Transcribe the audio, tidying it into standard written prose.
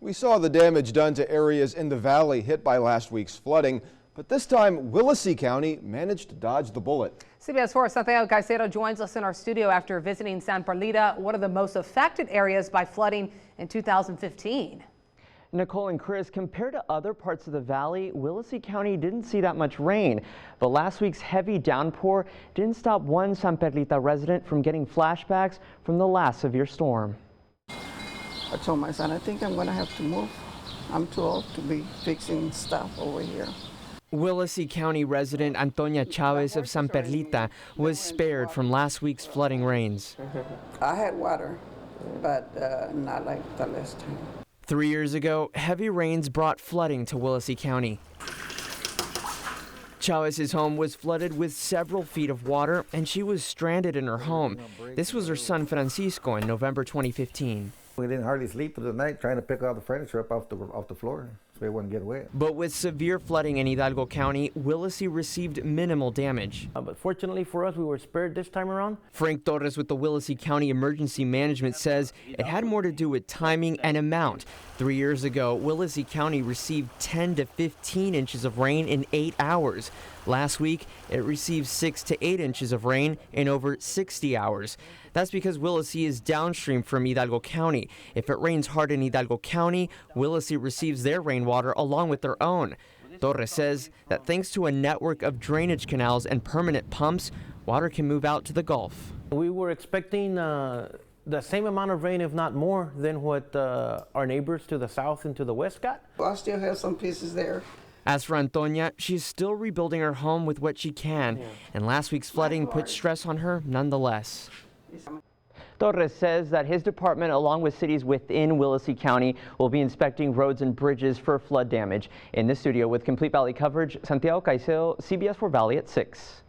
We saw the damage done to areas in the valley hit by last week's flooding, but this time Willacy County managed to dodge the bullet. CBS 4's Santiago Caicedo joins us in our studio after visiting San Perlita, one of the most affected areas by flooding in 2015. Nicole and Chris, compared to other parts of the valley, Willacy County didn't see that much rain, but last week's heavy downpour didn't stop one San Perlita resident from getting flashbacks from the last severe storm. I told my son, I think I'm going to have to move. I'm too old to be fixing stuff over here. Willacy County resident Antonia Chavez of San Perlita was spared from last week's flooding rains. I had water, but not like the last time. 3 years ago, heavy rains brought flooding to Willacy County. Chavez's home was flooded with several feet of water, and she was stranded in her home. This was her son Francisco in November 2015. We didn't hardly sleep through the night trying to pick all the furniture up off the floor so it wouldn't get wet. But with severe flooding in Hidalgo County, Willacy received minimal damage. But fortunately for us, we were spared this time around. Frank Torres with the Willacy County Emergency Management says it had more to do with timing and amount. 3 years ago, Willacy County received 10 to 15 inches of rain in 8 hours. Last week, it received 6 to 8 inches of rain in over 60 hours. That's because Willacy is downstream from Hidalgo County. If it rains hard in Hidalgo County, Willacy receives their rainwater along with their own. Torres says that thanks to a network of drainage canals and permanent pumps, water can move out to the Gulf. We were expecting the same amount of rain, if not more, than what our neighbors to the south and to the west got. I still have some pieces there. As for Antonia, she's still rebuilding her home with what she can, and last week's flooding put stress on her nonetheless. Torres says that his department, along with cities within Willacy County, will be inspecting roads and bridges for flood damage. In the studio with Complete Valley coverage, Santiago Caicedo, CBS 4 Valley at 6.